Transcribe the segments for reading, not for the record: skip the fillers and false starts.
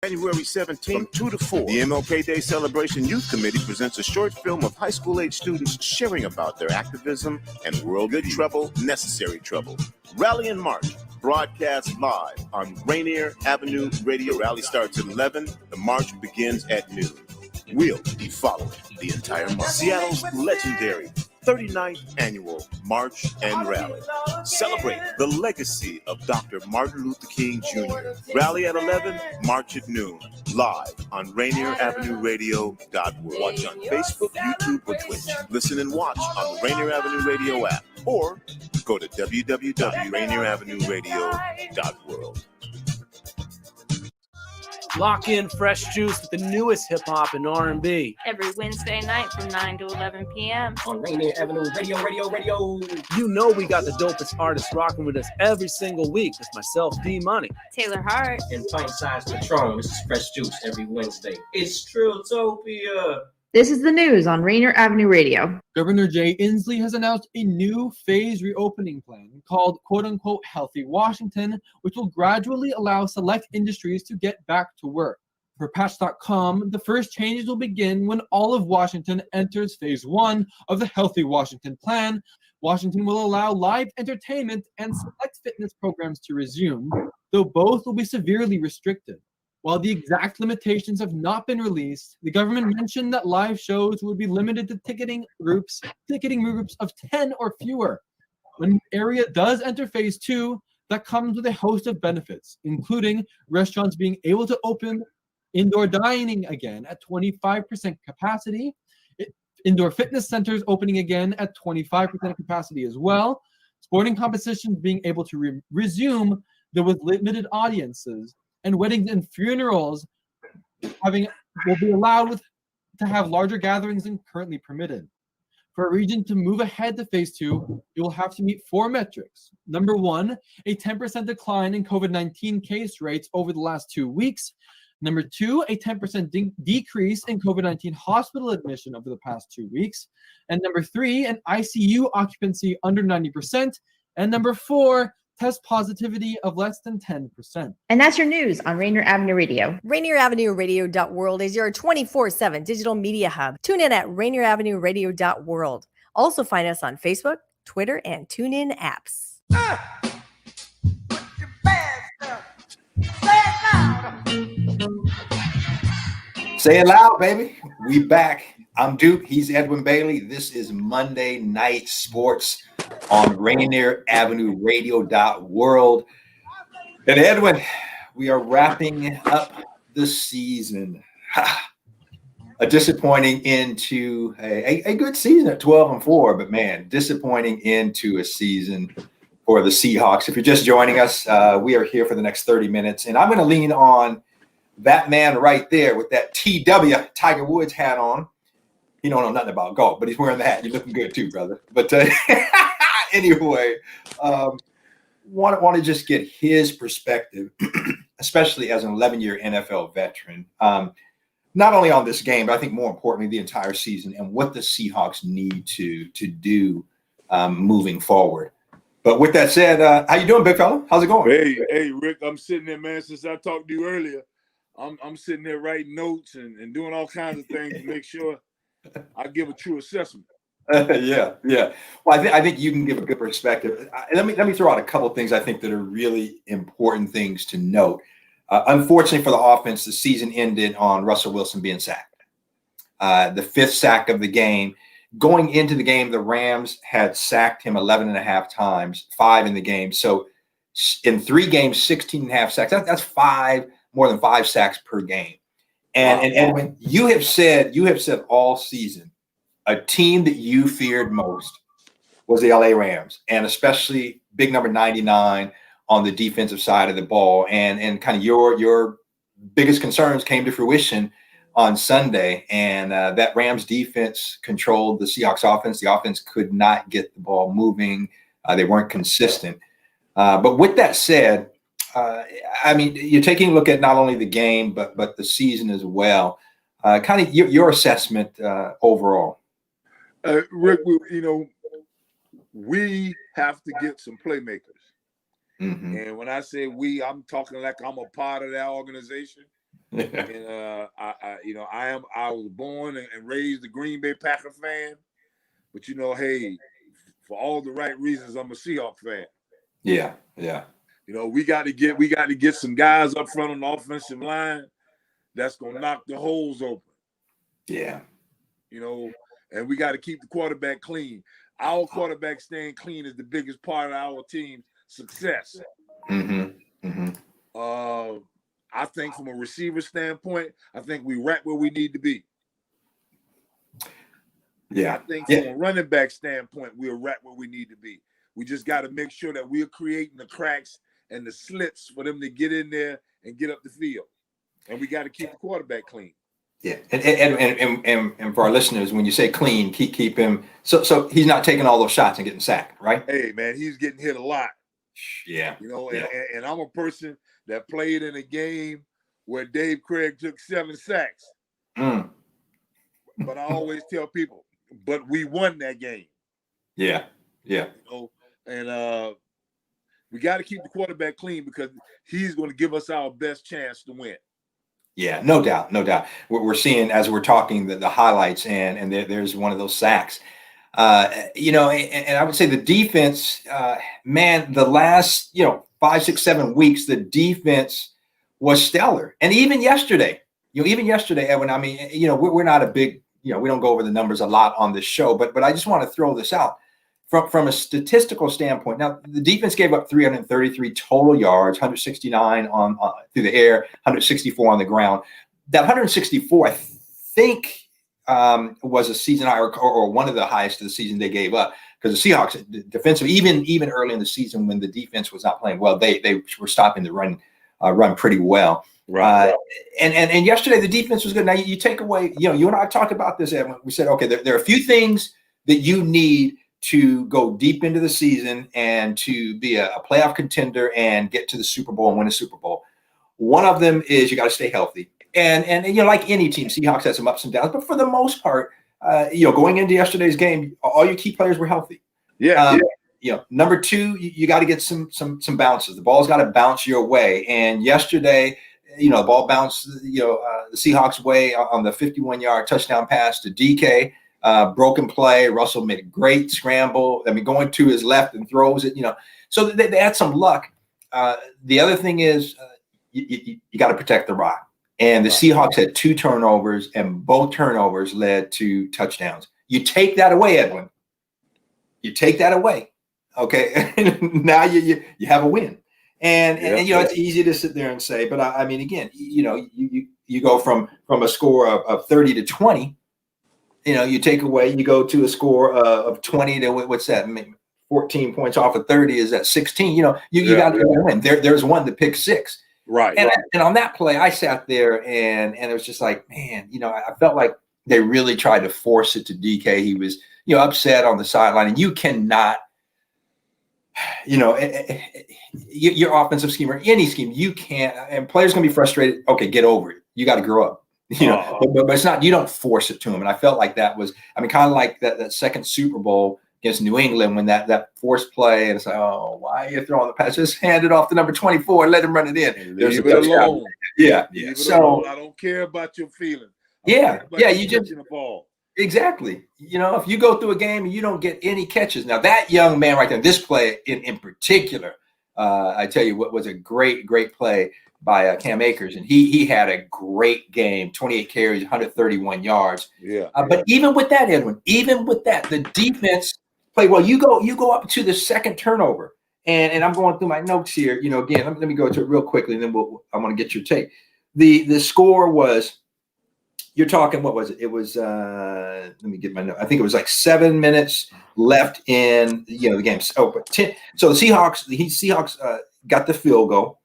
January 17th from 2 to 4, the MLK Day Celebration Youth Committee presents a short film of high school-age students sharing about their activism and world good trouble, necessary trouble. Rally and March, broadcast live on Rainier Avenue Radio. Rally starts at 11. The march begins at noon. We'll be following the entire march. Seattle's legendary 39th Annual March and Rally. Celebrate the legacy of Dr. Martin Luther King Jr. Rally at 11, march at noon. Live on Rainier Avenue Radio.org. Watch on Facebook, YouTube, or Twitch. Listen and watch on the Rainier Avenue Radio app. Or go to www.rainieravenueradio.world. Lock in fresh juice with the newest hip-hop and R&B. Every Wednesday night from 9 to 11 p.m. on Rainier Avenue Radio. You know we got the dopest artists rocking with us every single week. It's myself, D-Money. Taylor Hart. And Pint-Size Patron. This is Fresh Juice every Wednesday. It's Trilltopia. This is the news on Rainier Avenue Radio. Governor Jay Inslee has announced a new phased reopening plan called quote-unquote Healthy Washington, which will gradually allow select industries to get back to work. For Patch.com, the first changes will begin when all of Washington enters phase 1 of the Healthy Washington plan. Washington will allow live entertainment and select fitness programs to resume, though both will be severely restricted. While the exact limitations have not been released, the government mentioned that live shows would be limited to ticketing groups of 10 or fewer. When the area does enter phase 2, that comes with a host of benefits, including restaurants being able to open, indoor dining again at 25% capacity, indoor fitness centers opening again at 25% capacity as well, sporting competitions being able to resume, though with limited audiences, and weddings and funerals will be allowed to have larger gatherings than currently permitted. For a region to move ahead to phase 2, it will have to meet 4 metrics. Number 1, a 10% decline in COVID-19 case rates over the last 2 weeks. Number 2, a 10% decrease in COVID-19 hospital admission over the past 2 weeks. And number 3, an ICU occupancy under 90%. And number 4, test positivity of less than 10%. And that's your news on Rainier Avenue Radio. Rainier Avenue Radio.world is your 24/7 digital media hub. Tune in at Rainier Avenue Radio.world. Also find us on Facebook, Twitter, and TuneIn apps. Say it loud, baby. We back. I'm Dupe. He's Edwin Bailey. This is Monday Night Sports on Rainier Avenue Radio.world. And Edwin, we are wrapping up the season. A disappointing into a good season at 12-4, but man, disappointing into a season for the Seahawks. If you're just joining us, we are here for the next 30 minutes, and I'm going to lean on that man right there with that TW Tiger Woods hat on. He don't know nothing about golf, but he's wearing the hat. You're looking good too, brother. But anyway, want to just get his perspective, especially as an 11-year NFL veteran, not only on this game, but I think more importantly, the entire season and what the Seahawks need to do moving forward. But with that said, how you doing, big fella? How's it going? Hey, Rick, I'm sitting there, man, since I talked to you earlier. I'm sitting there writing notes and doing all kinds of things to make sure I give a true assessment. Yeah. Well, I think you can give a good perspective. Let me throw out a couple of things I think that are really important things to note. Unfortunately for the offense, the season ended on Russell Wilson being sacked. The 5th sack of the game. Going into the game, the Rams had sacked him 11.5 times, 5 in the game. So in 3 games, 16.5 sacks. That's 5, more than 5 sacks per game. And Edwin, you have said all season, a team that you feared most was the LA Rams, and especially big number 99 on the defensive side of the ball. And kind of your biggest concerns came to fruition on Sunday, and that Rams defense controlled the Seahawks offense. The offense could not get the ball moving. They weren't consistent. But with that said, I mean, you're taking a look at not only the game, but the season as well. Kind of your assessment overall. Rick, we have to get some playmakers. Mm-hmm. And when I say we, I'm talking like I'm a part of that organization. And I was born and raised a Green Bay Packer fan, but hey, for all the right reasons, I'm a Seahawks fan. Yeah. We got to get some guys up front on the offensive line that's gonna knock the holes open. Yeah. And we got to keep the quarterback clean. Our quarterback staying clean is the biggest part of our team's success. I think from a receiver standpoint, I think we right where we need to be. Yeah. I think from a running back standpoint, we're right where we need to be. We just got to make sure that we're creating the cracks and the slits for them to get in there and get up the field. And we got to keep the quarterback clean. Yeah, and for our listeners, when you say clean, keep him so he's not taking all those shots and getting sacked, right? Hey, man, he's getting hit a lot. Yeah. And I'm a person that played in a game where Dave Craig took 7 sacks. But I always tell people, but we won that game. Yeah. And we got to keep the quarterback clean because he's going to give us our best chance to win. Yeah, no doubt. We're seeing as we're talking the highlights, and there's one of those sacks. And I would say the defense, man, the last 5, 6, 7 weeks, the defense was stellar. And even yesterday, Edwin. I mean, we're not a big, we don't go over the numbers a lot on this show, but I just want to throw this out. From a statistical standpoint, now the defense gave up 333 total yards, 169 on through the air, 164 on the ground. That 164, I think, was a season high or one of the highest of the season they gave up, because the Seahawks defensive, even early in the season when the defense was not playing well, they were stopping the run pretty well. Right. And yesterday the defense was good. Now you take away, you and I talked about this, Edwin. We said, okay, there are a few things that you need to go deep into the season and to be a playoff contender and get to the Super Bowl and win a Super Bowl. One of them is you got to stay healthy. And like any team, Seahawks has some ups and downs, but for the most part, going into yesterday's game, all your key players were healthy. Yeah. Number two, you got to get some bounces. The ball's got to bounce your way. And yesterday, the ball bounced, the Seahawks way on the 51-yard touchdown pass to DK. Broken play. Russell made a great scramble. I mean, going to his left and throws it, So they had some luck. The other thing is you got to protect the rock. And the Seahawks had 2 turnovers, and both turnovers led to touchdowns. You take that away, Edwin. You take that away. Okay. Now you have a win. And it's easy to sit there and say, but I mean, again, you go from a score of 30 to 20. You take away, you go to a score of 20 to what's that? 14 points off of 30 is at 16. You got to win. There's one to pick 6. Right. And on that play, I sat there and it was just like, man, I felt like they really tried to force it to DK. He was, upset on the sideline, and you cannot, your offensive scheme or any scheme, you can't, and players gonna be frustrated. Okay, get over it. You got to grow up. But it's not, you don't force it to him. And I felt like that was, kind of like that second Super Bowl against New England when that forced play, and it's like, oh, why are you throwing the pass? Just hand it off to number 24 and let him run it in. Leave it alone. Yeah. So I don't care about your feelings. You just the ball. Exactly. If you go through a game and you don't get any catches, now that young man right there, this play in particular, I tell you what was a great play by Cam Akers, and he had a great game, 28 carries, 131 yards. But even with that, Edwin, the defense played well. You go up to the second turnover, and I'm going through my notes here. Again, let me go to it real quickly, and then I want to get your take. The score was, you're talking, what was it? It was let me get my note. I think it was like 7 minutes left in the game. So the Seahawks got the field goal.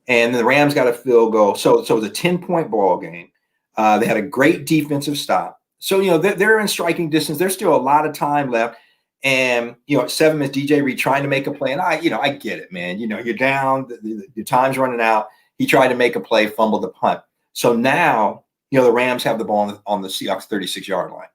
And the Rams got a field goal. So it was a 10-point ball game. They had a great defensive stop. So, they're in striking distance. There's still a lot of time left. And, at 7 minutes, DJ Reed trying to make a play. And I get it, man. You're down. Your time's running out. He tried to make a play, fumbled the punt. So now, the Rams have the ball on the Seahawks 36-yard line.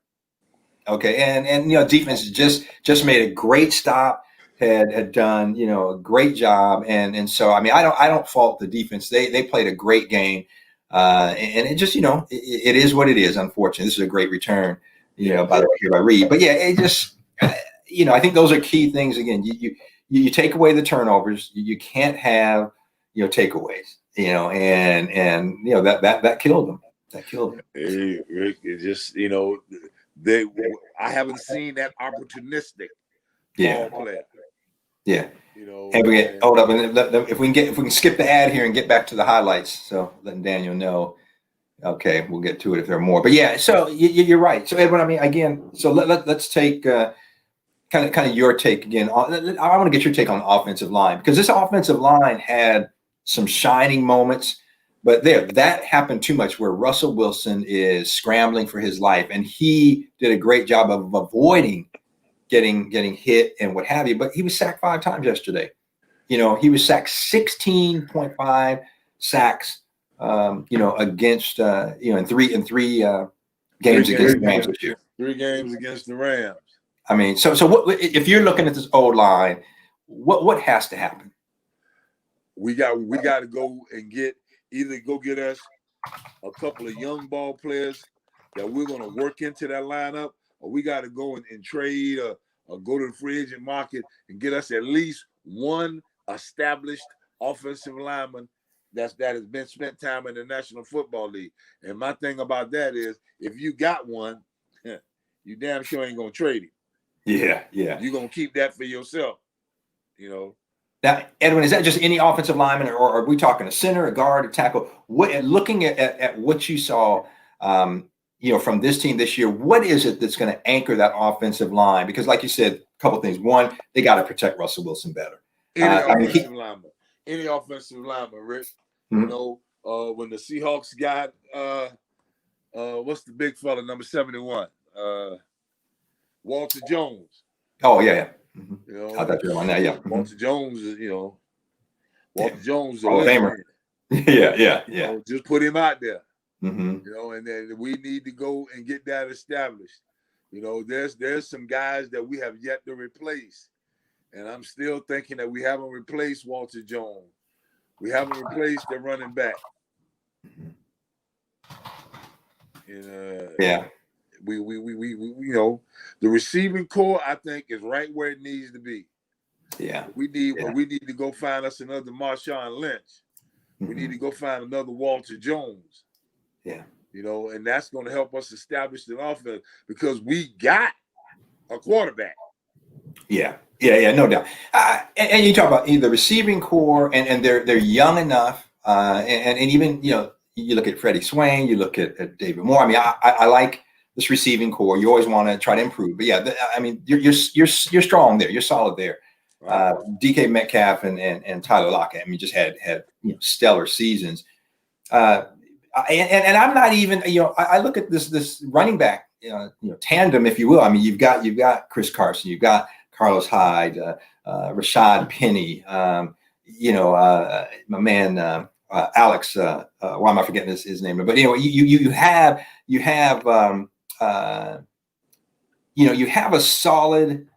Okay. And defense just made a great stop. Had done, a great job. And so, I don't fault the defense. They played a great game. And it just, it is what it is. Unfortunately, this is a great return, by the way, here by Reed. But yeah, it just, I think those are key things. Again, you take away the turnovers, you can't have, takeaways, and that killed them. That killed them. Hey, Rick, it just, I haven't seen that opportunistic ball player. Yeah. Hey, we get hold up, and if we can skip the ad here and get back to the highlights, so letting Daniel know. Okay, we'll get to it if there are more. But yeah, so you're right. So Edwin, I mean, again, so let's take kind of your take again. I want to get your take on the offensive line, because this offensive line had some shining moments, but that happened too much where Russell Wilson is scrambling for his life, and he did a great job of avoiding getting hit and what have you. But he was sacked 5 times yesterday. He was sacked 16.5 sacks. Against in three games against the Rams this year. 3 games against the Rams. I mean, so what if you're looking at this old line? What has to happen? We got to go and get us a couple of young ball players that we're going to work into that lineup, or we got to go and trade or go to the free agent market and get us at least one established offensive lineman that has been spent time in the National Football League. And my thing about that is, if you got one, you damn sure ain't gonna trade him. Yeah. You're gonna keep that for yourself. Now, Edwin, is that just any offensive lineman, or are we talking a center, a guard, a tackle? Looking at what you saw, from this team this year, what is it that's going to anchor that offensive line? Because, like you said, a couple of things. One, they got to protect Russell Wilson better. Any offensive lineman, Rick. Mm-hmm. When the Seahawks got what's the big fella, number 71, Walter Jones. Oh yeah. Mm-hmm. I thought you were on that. Yeah. Walter Jones is, Walter Jones. Hall of Famer. Yeah. Just put him out there. Mm-hmm. And then we need to go and get that established. There's some guys that we have yet to replace. And I'm still thinking that we haven't replaced Walter Jones. We haven't replaced the running back. And, we the receiving core, I think, is right where it needs to be. Yeah. We need to go find us another Marshawn Lynch. Mm-hmm. We need to go find another Walter Jones. Yeah. And that's going to help us establish an offense, because we got a quarterback. Yeah, no doubt. And you talk about the receiving core, and they're young enough, and even you look at Freddie Swain, you look at David Moore. I mean, I like this receiving core. You always want to try to improve, but yeah, I mean, you're strong there. You're solid there. Right. DK Metcalf and Tyler Lockett, I mean, just had stellar seasons. And I'm not even I look at this running back tandem, if you will. I mean, you've got Chris Carson, you've got Carlos Hyde, Rashad Penny, my man Alex. Why am I forgetting his name? But anyway, you have a solid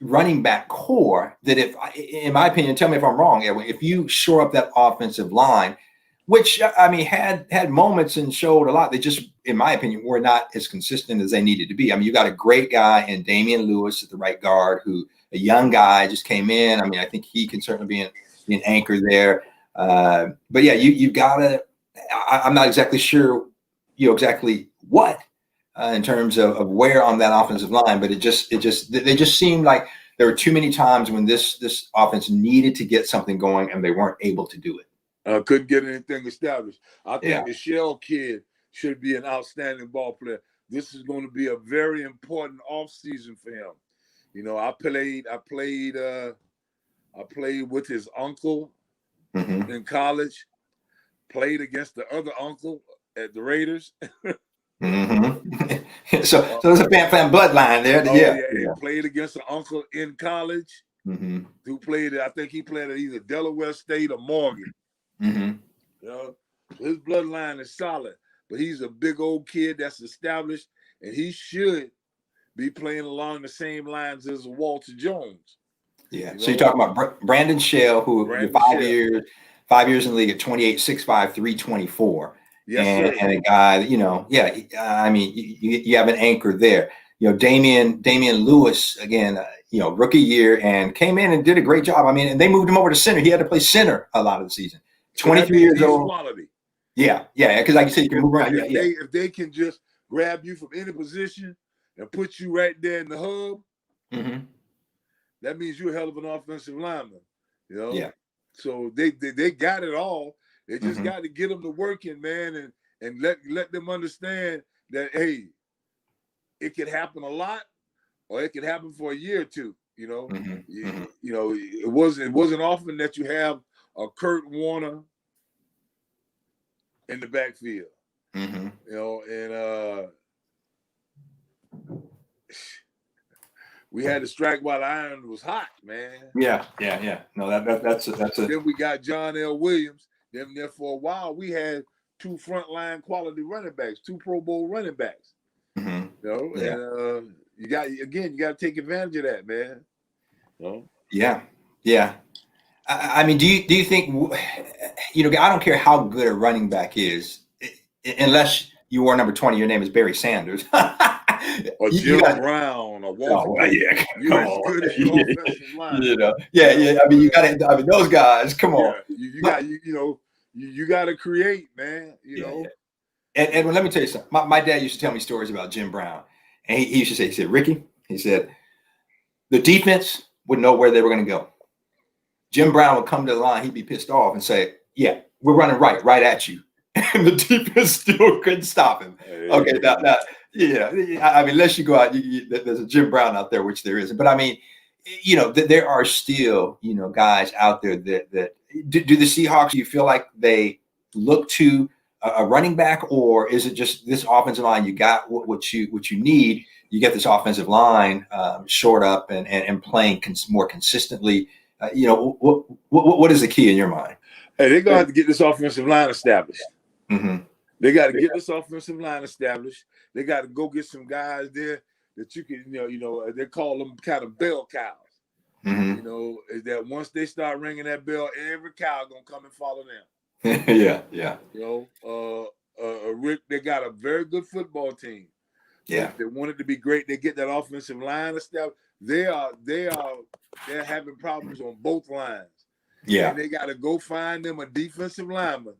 running back core that, if, in my opinion, tell me if I'm wrong, Edwin, if you shore up that offensive line, which I mean had moments and showed a lot, they just, in my opinion, were not as consistent as they needed to be. I mean, you got a great guy in Damian Lewis at the right guard, who a young guy just came in. I mean, I think he can certainly be an anchor there. But yeah, you gotta. I'm not exactly sure, exactly what in terms of where on that offensive line, but they just seemed like there were too many times when this offense needed to get something going and they weren't able to do it. Couldn't get anything established. I think the Shell kid should be an outstanding ball player. This is going to be a very important offseason for him. I played with his uncle in college, played against the other uncle at the Raiders. So there's a fan bloodline there. He played against an uncle in college who played, I think he played at either Delaware State or Morgan. His bloodline is solid, but he's a big old kid that's established, and he should be playing along the same lines as Walter Jones. Yeah. So you're talking about Brandon Shell, who 5 years in the league at 28, 6'5", 324. Yes, and a guy that, I mean, you have an anchor there. Damian Lewis, again, rookie year, and came in and did a great job. I mean, and they moved him over to center. He had to play center a lot of the season. 23 years old. Quality. Yeah, because like you said, you can move around. If they can just grab you from any position and put you right there in the hub, that means you're a hell of an offensive lineman. Yeah. So they got it all. They just got to get them to working, man, and let them understand that, hey, it could happen a lot, or it could happen for a year or two. It wasn't often that you have a Kurt Warner in the backfield. And we had to strike while the iron was hot, man. Yeah. No, that's a. Then we got John L. Williams. Then there for a while we had 2 frontline quality running backs, 2 Pro Bowl running backs. And you got to take advantage of that, man. Yeah. I mean, do you think, I don't care how good a running back is, unless you wore number 20, your name is Barry Sanders. Or Jim Brown or Walter. You're as good as your offensive line. Yeah. I mean, those guys, come on. You got to create, man. And let me tell you something. My dad used to tell me stories about Jim Brown. And he used to say, he said, Ricky, he said, the defense would know where they were going to go. Jim Brown would come to the line. He'd be pissed off and say, yeah, we're running right at you. And the defense still couldn't stop him. Okay, now, I mean, unless you go out, there's a Jim Brown out there, which there isn't. But I mean, there are still, guys out there that do the Seahawks, do you feel like they look to a running back, or is it just this offensive line? You got what you need. You get this offensive line short up and playing more consistently. What is the key in your mind? Hey, they're gonna have to get this offensive line established. They got to get this offensive line established. They got to go get some guys there that you can, they call them kind of bell cows. That once they start ringing that bell, every cow gonna come and follow them. Yeah. Rick, they got a very good football team. Yeah. If they want it to be great, they get that offensive line established. They're having problems on both lines. Yeah. And they got to go find them a defensive lineman,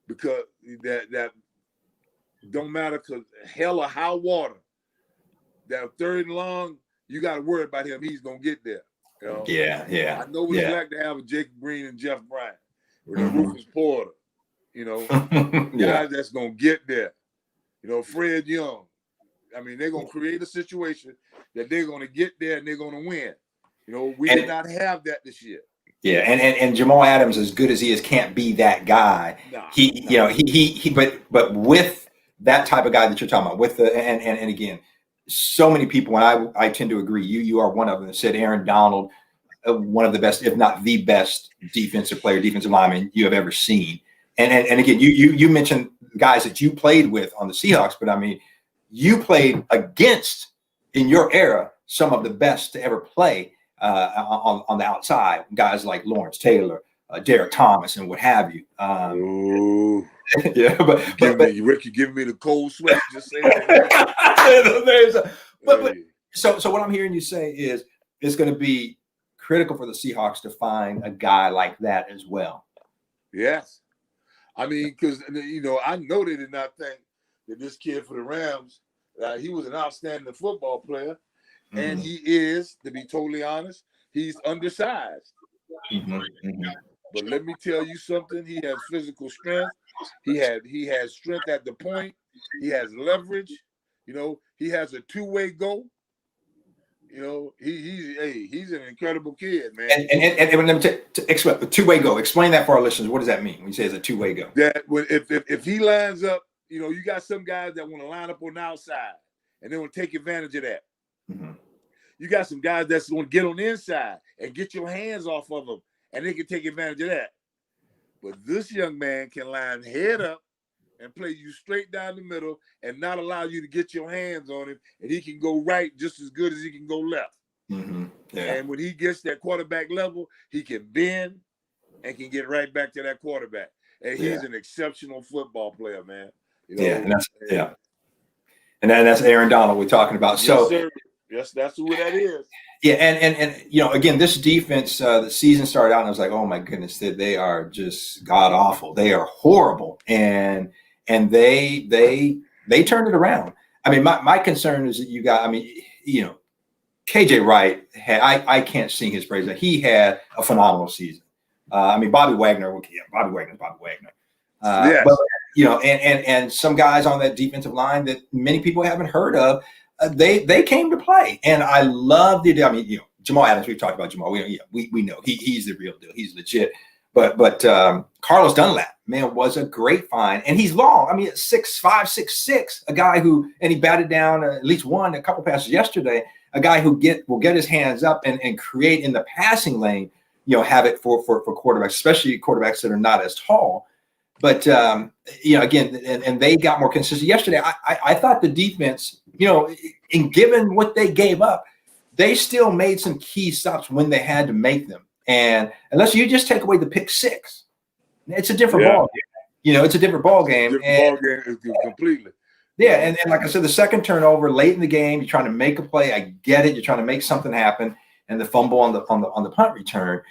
because that don't matter, because hell or high water, that 3rd and long, you got to worry about him. He's gonna get there. Yeah. I know what it's like to have a Jacob Green and Jeff Bryant or Rufus Porter. Guys that's gonna get there. Fred Young. I mean, they're gonna create a situation that they're gonna get there and they're gonna win. We did not have that this year. Yeah, and Jamal Adams, as good as he is, can't be that guy. But with that type of guy that you're talking about, and again, so many people, and I tend to agree. You are one of them that said Aaron Donald, one of the best, if not the best defensive lineman you have ever seen. And again, you mentioned guys that you played with on the Seahawks, but I mean, you played against, in your era, some of the best to ever play on the outside, guys like Lawrence Taylor, Derek Thomas, and what have you. Rick, you giving me the cold sweat just saying that. So what I'm hearing you say is it's going to be critical for the Seahawks to find a guy like that as well. Yes. I mean, because, I know they did not think that this kid for the Rams, he was an outstanding football player. And he is, to be totally honest, he's undersized. But let me tell you something. He has physical strength. He has strength at the point. He has leverage. He has a two-way go. He's an incredible kid, man. And let me explain the two-way go. Explain that for our listeners. What does that mean when you say it's a two-way go? That if he lines up, you got some guys that want to line up on the outside and they want to take advantage of that. You got some guys that's going to get on the inside and get your hands off of them, and they can take advantage of that. But this young man can line head up and play you straight down the middle and not allow you to get your hands on him, and he can go right just as good as he can go left. And when he gets that quarterback level, he can bend and can get right back to that quarterback. and he's an exceptional football player, man. You know, and that's Aaron Donald we're talking about. Yes, So sir. Yes, that's who that is. Yeah, and you know, again, this defense, the season started out, and I was like, oh my goodness, they are just god awful. They are horrible, and they turned it around. I mean, my concern is that you got, I mean, you know, KJ Wright had, I can't sing his praise. He had a phenomenal season. I mean, Bobby Wagner's Bobby Wagner. Yes. But you know, and some guys on that defensive line that many people haven't heard of. They came to play, and I love the. I mean, you know, Jamal Adams. We've talked about Jamal. We know he's the real deal. He's legit. But Carlos Dunlap, man, was a great find, and he's long. I mean, 6'5", 6'6", a guy who, and he batted down at least a couple passes yesterday. A guy who will get his hands up and create in the passing lane. You know, have it for quarterbacks, especially quarterbacks that are not as tall. But you know, again, and they got more consistent yesterday. I thought the defense, you know, in given what they gave up, they still made some key stops when they had to make them. And unless you just take away the pick six, it's a different ball game. You know, it's a different ball game. Ball game completely. Yeah, and like I said, the second turnover late in the game, you're trying to make a play. I get it. You're trying to make something happen, and the fumble on the punt return.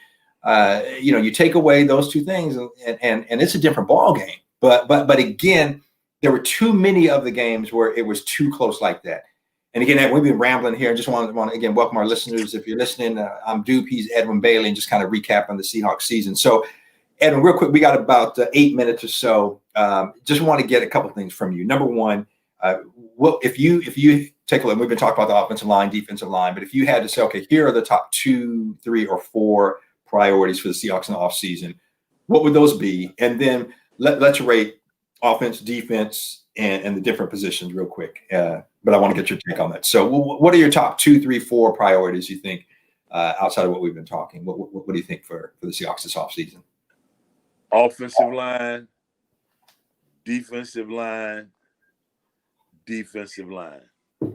You know, you take away those two things, and it's a different ball game. But again, there were too many of the games where it was too close like that. And again, we've been rambling here. I just want to again welcome our listeners. If you're listening, I'm Dupe. He's Edwin Bailey, and just kind of recap on the Seahawks season. So, Edwin, real quick, we got about 8 minutes or so. Just want to get a couple things from you. Number one, if you take a look, we've been talking about the offensive line, defensive line, but if you had to say, okay, here are the top 2, 3, or 4 priorities for the Seahawks in the offseason, what would those be? And then let's rate offense, defense, and the different positions real quick. But I want to get your take on that. So what are your top 2, 3, 4 priorities you think outside of what we've been talking? What do you think for the Seahawks this offseason? Offensive line, defensive line, defensive line. All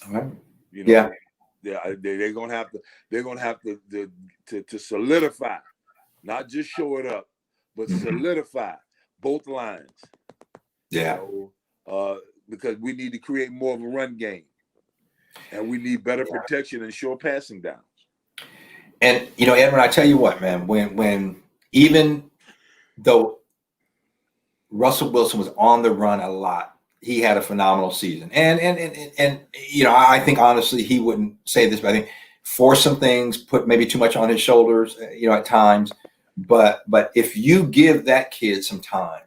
right. You know, yeah. They're gonna have to solidify, not just show it up, but solidify both lines. Yeah. You know, because we need to create more of a run game, and we need better protection and short passing downs. And you know, Edwin, I tell you what, man, when even though Russell Wilson was on the run a lot, he had a phenomenal season. And you know, I think honestly he wouldn't say this, but I think forced some things, put maybe too much on his shoulders, you know, at times. But if you give that kid some time,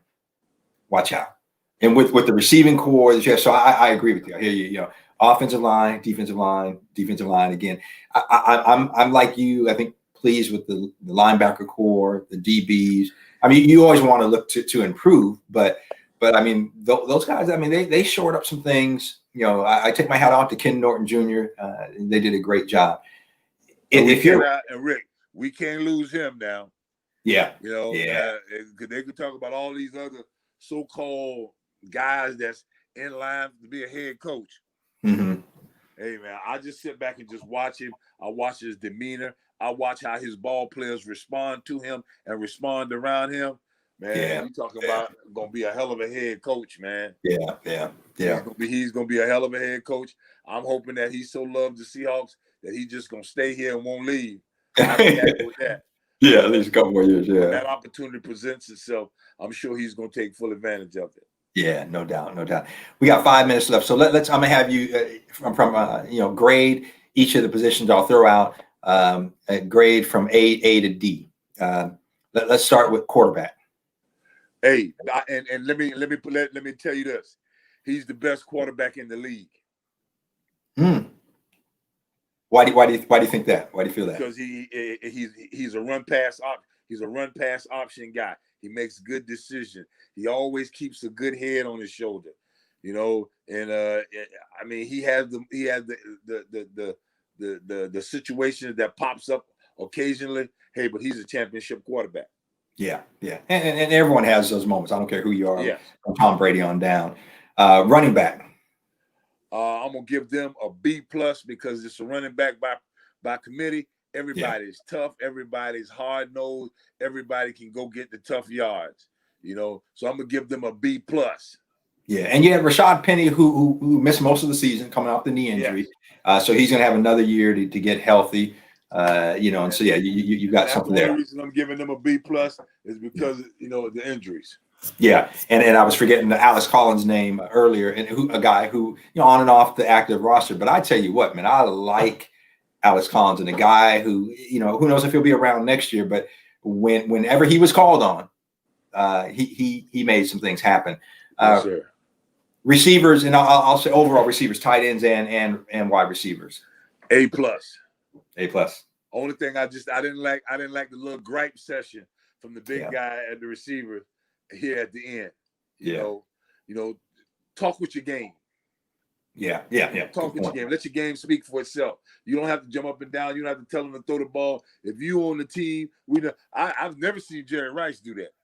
watch out. And with the receiving core that you have, so I agree with you. I hear you. You know, offensive line, defensive line. Again, I'm like you. I think pleased with the linebacker core, the DBs. I mean, you always want to look to improve, but I mean, those guys. I mean, they shored up some things. You know, I take my hat off to Ken Norton Jr. They did a great job. If you're and Rick, we can't lose him now. Yeah, you know, because they could talk about all these other so-called guys that's in line to be a head coach. Mm-hmm. Hey man, I just sit back and just watch him. I watch his demeanor. I watch how his ball players respond to him and respond around him. Man, you talking about gonna be a hell of a head coach, man. Yeah. He's gonna be a hell of a head coach. I'm hoping that he so loves the Seahawks that he's just gonna stay here and won't leave. I'm happy with that. Yeah, at least a couple more years. Yeah. When that opportunity presents itself, I'm sure he's gonna take full advantage of it. Yeah, no doubt. We got 5 minutes left, so let's. I'm gonna have you from you know, grade each of the positions. I'll throw out a grade from A to D. Let's start with quarterback. Hey, and let me tell you this: he's the best quarterback in the league. Why do you think that? Why do you feel that? Because he's a run pass option guy. He makes good decisions. He always keeps a good head on his shoulder, you know. And I mean, he has the situations that pops up occasionally. Hey, but he's a championship quarterback. Yeah, and everyone has those moments. I don't care who you are. Yeah. From Tom Brady on down. Running back. I'm gonna give them a B+ because it's a running back by committee, Everybody's tough. Everybody's hard nosed. Everybody can go get the tough yards. So I'm gonna give them a B+. Yeah, and you have Rashad Penny who missed most of the season coming off the knee injury, so he's gonna have another year to get healthy. And so you got something there. The reason I'm giving them a B+ is because the injuries. Yeah, and I was forgetting Alex Collins' name earlier, and a guy who on and off the active roster. But I tell you what, man, I like Alex Collins, and a guy who who knows if he'll be around next year. But whenever he was called on, he made some things happen. Yes, sir. Receivers, and I'll say overall receivers, tight ends, and wide receivers. A+. A+. Only thing I didn't like the little gripe session from the big guy at the receiver here at the end. You know, talk with your game. Yeah. Talk with your game. Let your game speak for itself. You don't have to jump up and down. You don't have to tell them to throw the ball. If you on the team, I've never seen Jerry Rice do that.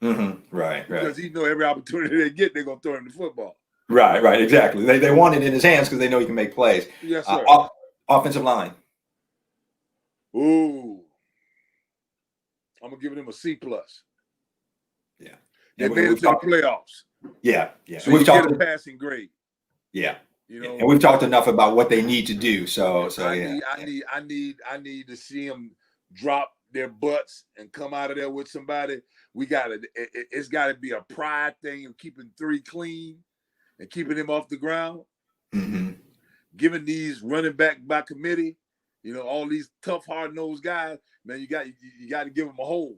Mm-hmm. Right. Because he know every opportunity they get, they're gonna throw him the football. Right. Exactly. They want it in his hands because they know he can make plays. Yes, sir. Offensive line. Ooh, I'm gonna give them a C+. Yeah, they made it to the playoffs. Yeah. So we've talked a passing grade. Yeah, and we've talked enough about what they need to do. So I need to see them drop their butts and come out of there with somebody. It's got to be a pride thing of keeping 3 clean and keeping him off the ground. Mm-hmm. Giving these running back by committee, all these tough, hard-nosed guys, man, you got to give them a hole.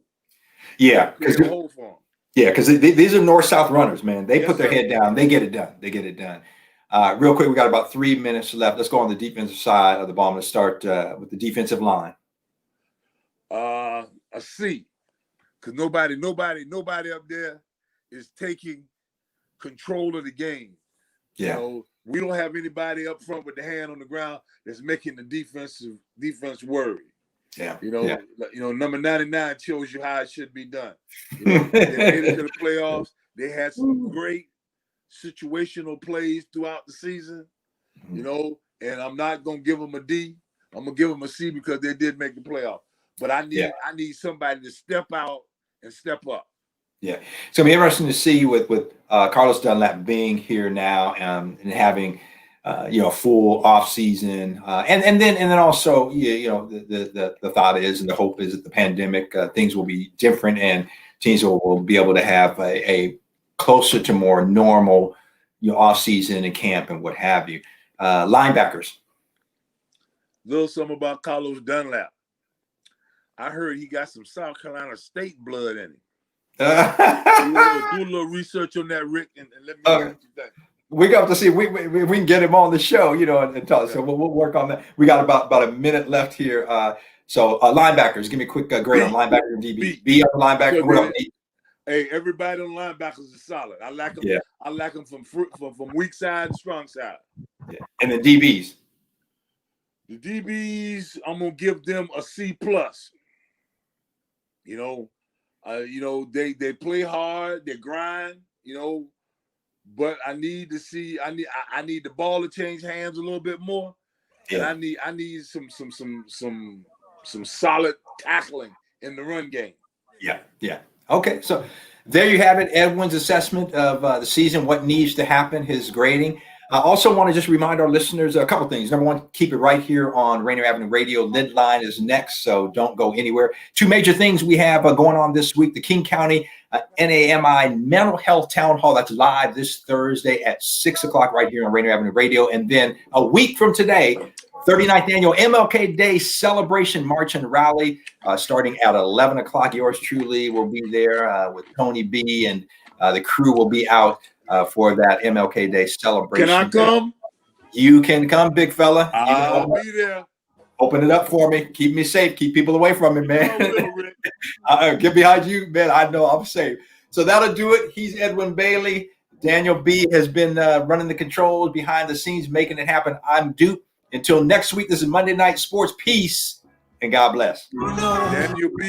Yeah, create a hole for them. Yeah, because these are north-south runners, man. They put their head down. They get it done. Real quick, we got about 3 minutes left. Let's go on the defensive side of the ball. Let's start with the defensive line. A C, because nobody up there is taking control of the game. Yeah. We don't have anybody up front with the hand on the ground that's making the defense worry. Yeah. Number 99 shows you how it should be done. They made it to the playoffs. They had some great situational plays throughout the season. And I'm not gonna give them a D. I'm gonna give them a C because they did make the playoffs. But I need somebody to step out and step up. Yeah, it's gonna be interesting to see with Carlos Dunlap being here now and having full off season, and then also the thought is and the hope is that the pandemic things will be different and teams will be able to have a closer to more normal off season and camp and what have you. Linebackers. Little something about Carlos Dunlap. I heard he got some South Carolina State blood in him. Do a little research on that, Rick, and let me know what you think. We got to see if we can get him on the show, and talk. So we'll work on that. We got about a minute left here. So linebackers, give me a quick grade on linebacker and DB. B up linebacker. Hey, everybody on linebackers is solid. I like them. Yeah. I like them from weak side to strong side. Yeah. And then DBs. The DBs, I'm gonna give them a C+. They play hard, they grind, but I need to see. I need the ball to change hands a little bit more, and I need some solid tackling in the run game. Yeah. Okay, so there you have it. Edwin's assessment of the season, what needs to happen, his grading. I also want to just remind our listeners a couple things. Number one, keep it right here on Rainier Avenue Radio. Lid Line is next, so don't go anywhere. 2 major things we have going on this week. The King County NAMI Mental Health Town Hall. That's live this Thursday at 6 o'clock right here on Rainier Avenue Radio. And then a week from today, 39th Annual MLK Day Celebration March and Rally starting at 11 o'clock. Yours truly will be there with Tony B, and the crew will be out for that MLK Day celebration. Can I come? You can come, big fella. I'll be there. Open it up for me. Keep me safe. Keep people away from me, man. Get behind you, man. I know I'm safe. So that'll do it. He's Edwin Bailey. Daniel B has been running the controls behind the scenes, making it happen. I'm Dupe. Until next week, this is Monday Night Sports. Peace and God bless. Daniel B